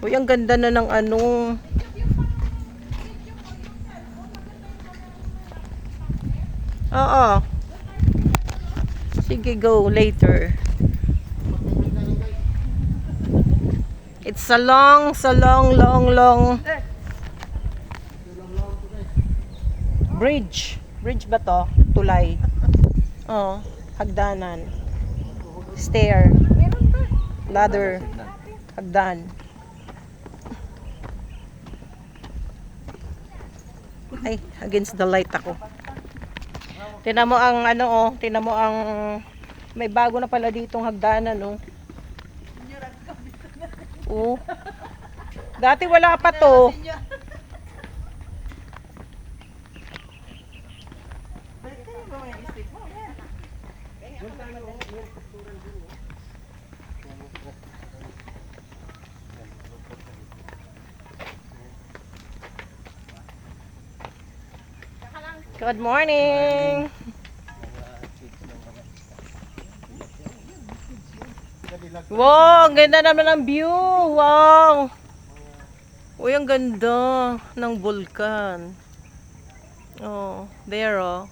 Uy, ang ganda na ng ano. Oo. Sige, go later. It's a long bridge. Bridge ba to? Tulay. Oh, hagdanan. Stair. Ladder. Hagdan. Ay, against the light ako. Tingnan mo ang ano oh, tingnan mo ang may bago na pala ditong hagdanan oh. Oh. Dati wala pa to. Good morning. Wow, ang ganda naman ng view. Wow. Uy, ang ganda ng vulkan. Oh, there oh.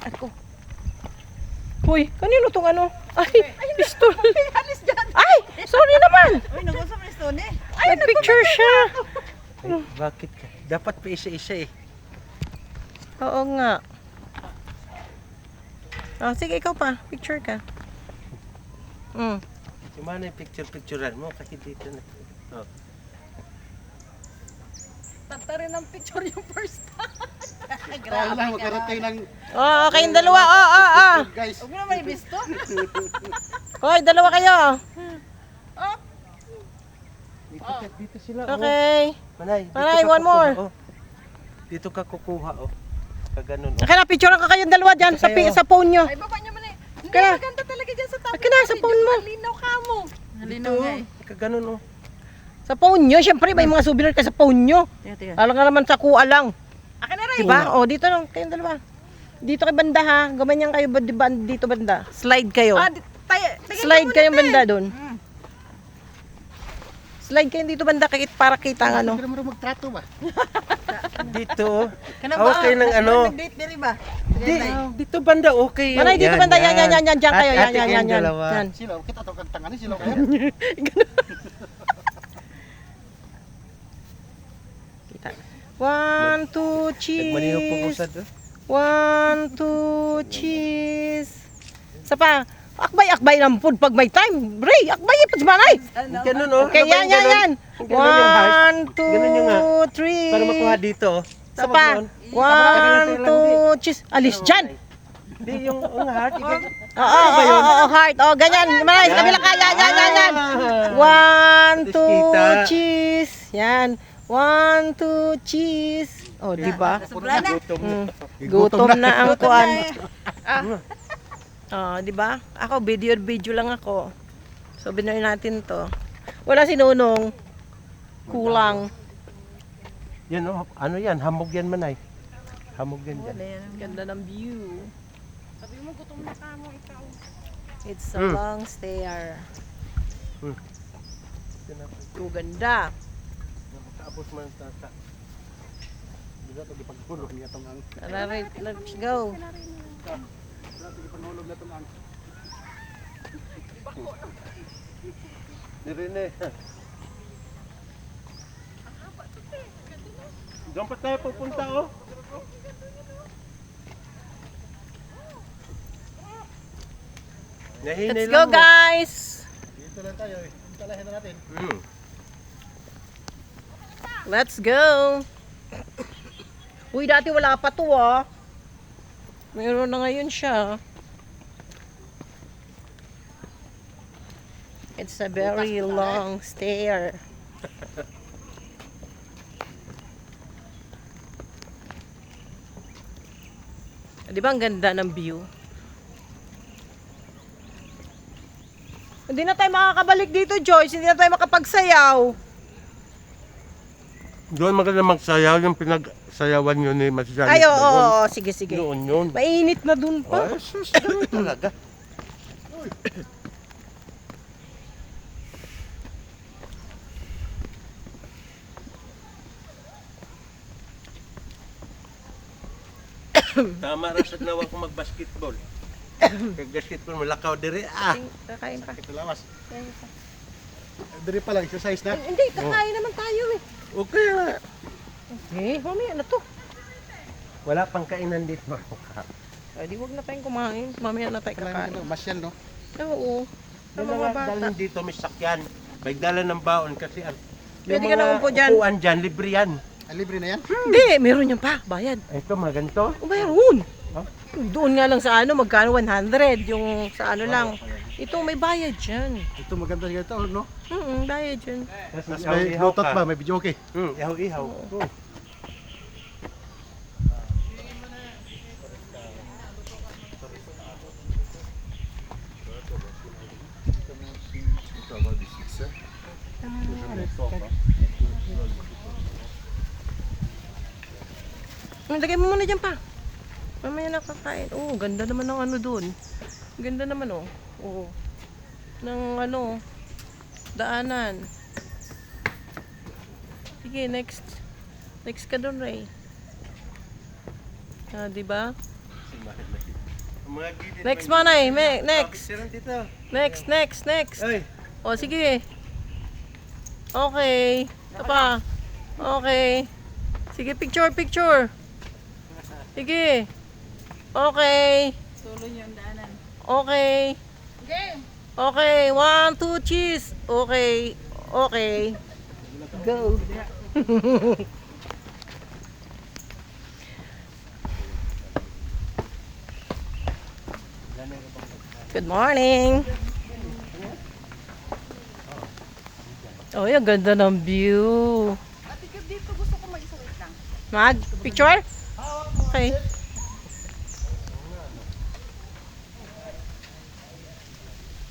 Ako. Uy, kanino tong ano? Ay, pistol. Alis dyan. Ay, sorry naman. Uy, nag-usap na ito eh. Ay, picture siya. Ay, bakit ka? Dapat pa isa-isa eh. Oo nga. Oh, sige, ikaw pa. Picture ka. Sumana yung picture-picturean mo kasi dito na. Oh. Tanta rin ang picture yung first time. Kaya lang, magkarating ng Oh, kayong dalawa. Oh. guys. Huwag mo naman ibisto. Hoy, dalawa kayo. Dito sila. Okay. Manay, dito Manay, ka one more. kukuha, oh. Dito ka kukuha, oh. Kaganon, oh. Okay na, picture ka kayong dalawa dyan sa, Kayo. sa phone nyo. Ay, baba niya man eh. Hindi, Kaya- maganda talaga dyan sa tabi. Akin na, sa phone mo. Malinaw ka mo. Malinaw Dito, nga eh. kaganon, oh. Sa phone nyo, syempre may mga souvenir ka sa phone nyo. Tiga. Alam nga naman sa kuha lang. Akin na rin. Diba? O, dito lang, kayong dalawa. Dito kay banda ha. Gamanyan kayo ba, diba, dito banda. Slide kayo. Slide kayong banda doon. Slide kayo dito banda para kita ang ano. Pero mo magtrato ba? Dito, oh. Kanang Okay ng ano. Nag-date diri ba? Dito banda, okay. Manay, dito banda. Yan. Diyan kayo. At ate Yan. kayong dalawa. Yan. Sila, kita to kang tangan sila kayo. Kita. 1, 2, Nagmaniho po ko cheese. sa doon. 1, 2, cheese. Sa pa. Akbay ng food pag may time. Bray, akbay pa manay. Ganun, oh. Okay, Ano ba yung yan. ganun? Ganun yung heart. 1, Ganun yung nga. 2, 3. Para makuha dito, oh. Sa Tama pa. yun. 1, 2, cheese. Alis dyan. Hindi, yung heart. Oo, heart. Oh, ganyan. Manay, sa kabila ka. Yan. 1, 2, cheese. Yan. 1, 2, cheese. Oh, di ba? Sobra na. Gutom na ang kuan. Oh, di ba? Ako video lang ako. So binoy natin 'to. Wala si Nunong. Kulang. Yan, oh. Ano yan? Hamog yan, Manay. Hamog yan dyan. Ang ganda ng view. Sabi mo, gutom na ka mo ikaw. It's a long stair. Oh, ganda. Tapos man sa Bisa to gipagpulog niya tong ang. Tara, let's go. Bisa to gipangulog na tong ang. Direne. Diyan pa tayo pupunta, oh. Let's go, guys. Dito lang tayo eh. Talahin na natin. Let's go. Uy, dati wala pa to ah. Mayroon na ngayon siya. It's a very long stair. Di ba ang ganda ng view? Hindi na tayo makakabalik dito, Joyce. Hindi na tayo makapagsayaw. Doon maganda magsayaw yung pinagsayawan nyo ni Mas Janet. Ay, oo, doon. oo, oo, sige, sige. Doon yun. Mainit na dun pa. Ay, sus, ganun talaga. Tama ra sa nawa ko mag-basketball. Kag-basketball, malakaw diri. Ah, Kakain pa. Ito lawas. Diri pa lang, exercise na. Hindi, kakain naman tayo eh. okay na. Eh, mamaya na to. Wala pang kainan dito. Ay, di wag na tayong kumain. Mamaya na tayo Kailangan kakain. ito, masyal, no? Oo. Sa mga bata. Dalhin dito may sakyan. May dala ng baon kasi Pwede ka na umupo dyan. upuan dyan, libre yan. Ah, libre na yan? Hindi, meron yan pa. Bayad. Ito, mga ganito. O, mayroon. Huh? Doon nga lang sa ano, magkano 100. Yung sa ano lang. Ito, may bayad dyan. Ito maganda siya ito, no? Bayad dyan. Tapos may Bluetooth pa, may video okay. Ihaw-ihaw. Lagay mo muna dyan pa. Mamaya nakakain. Oh, ganda naman ng ano doon. Ganda naman oh. Oo. Ng ano, daanan. Sige, next. Next ka doon, Ray. Ah, di ba? Next manay, next. Dito. Next. Ay, O, sige. Okay. Ito pa. Okay. Sige, picture. Sige. Okay. Tuloy yung daanan. Okay. Game! Okay. 1, 2, cheese. Okay. Go. Good morning. Oh, yung ganda ng view. Ate, dito gusto ko mag-isa, wait lang. Mag, picture? Okay.